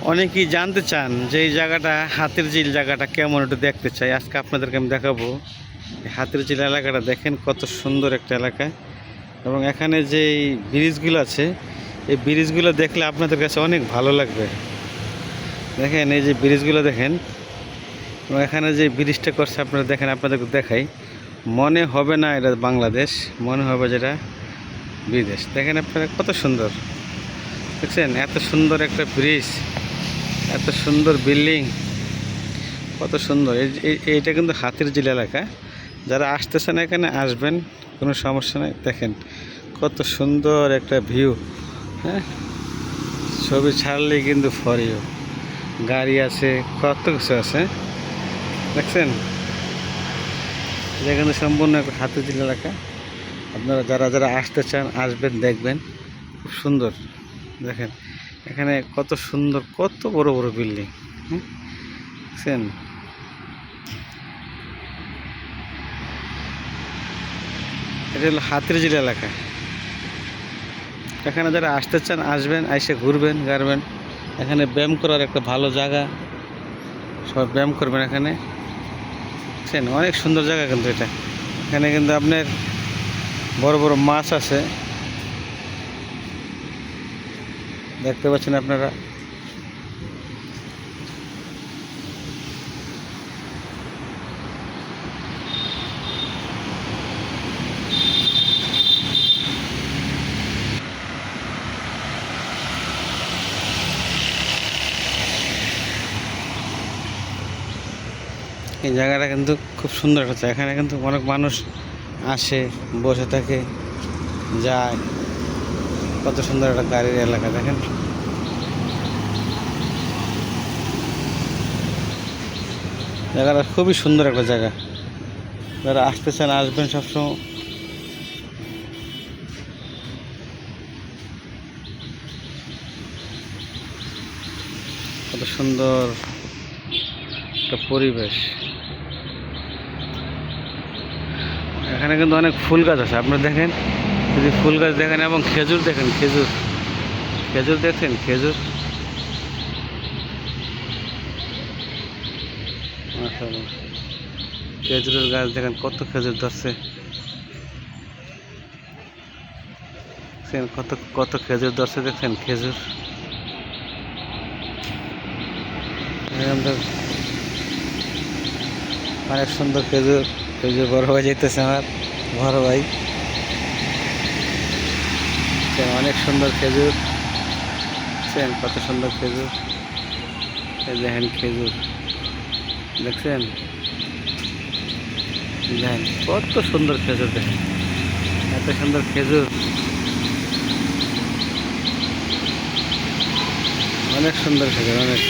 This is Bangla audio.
অনেকেই জানতে চান যে এই জায়গাটা হাতির ঝিল জায়গাটা কেমন, একটু দেখতে চাই। আজকে আপনাদেরকে আমি দেখাবো হাতির ঝিল এলাকাটা। দেখেন কত সুন্দর একটা এলাকা, এবং এখানে যে ব্রিজগুলো আছে এই ব্রিজগুলো দেখলে আপনাদের কাছে অনেক ভালো লাগবে। দেখেন এই যে ব্রিজগুলো দেখেন, এবং এখানে যে ব্রিজটা করছে আপনারা দেখেন, আপনাদেরকে দেখাই, মনে হবে না এটা বাংলাদেশ, মনে হবে যেটা বিদেশ। দেখেন আপনারা কত সুন্দর দেখছেন, এত সুন্দর একটা ব্রিজ, এত সুন্দর বিল্ডিং, কত সুন্দর। এইটা কিন্তু হাতির ঝিল এলাকা। যারা আসতেছেন এখানে আসবেন, কোনো সমস্যা নেই। দেখেন কত সুন্দর একটা ভিউ। হ্যাঁ, ছবি ছাড়লেই কিন্তু ফর ইউ। গাড়ি আছে, কত কিছু আছে দেখছেন। এটা কিন্তু সম্পূর্ণ একটা হাতির ঝিল এলাকা। আপনারা যারা যারা আসতে চান আসবেন, দেখবেন খুব সুন্দর। দেখেন এখানে কত সুন্দর, কত বড় বড় বিল্ডিং। দেখছেন, এটা হলো হাতির ঝিল এলাকা। এখানে যারা আসতে চান আসবেন, এসে ঘুরবেন গারবেন। এখানে ব্যায়াম করার একটা ভালো জায়গা, সবাই ব্যায়াম করবেন এখানে। দেখছেন অনেক সুন্দর জায়গা কিন্তু এটা। এখানে কিন্তু আপনার বড় বড় মাছ আছে, দেখতে পাচ্ছেন আপনারা। এই জায়গাটা কিন্তু খুব সুন্দর একটা জায়গা। এখানে কিন্তু অনেক মানুষ আসে, বসে থাকে, যায়। কত সুন্দর একটা গাড়ির এলাকা দেখেন। জায়গাটা খুবই সুন্দর একটা জায়গা। যারা আসতে চান আসবেন সবসময়। কত সুন্দর একটা পরিবেশ। এখানে কিন্তু অনেক ফুল গাছ আছে, আপনারা দেখেন। যদি ফুল গাছ দেখেন এবং খেজুর দেখেন, খেজুর খেজুর দেখেন, খেজুর মাশাআল্লাহ। খেজুরের গাছ দেখেন, কত খেজুর ধরছে, কত কত খেজুর ধরছে দেখেন, খেজুর। অনেক সুন্দর খেজুর। খেজুর বড় হয়ে যাইতেছে আমার বড় ভাই। অনেক সুন্দর খেজুর, কত সুন্দর খেজুর। দেখেন খেজুর দেখছেন, দেখেন কত সুন্দর খেজুর। দেখেন এত সুন্দর খেজুর, অনেক সুন্দর খেজুর, অনেক।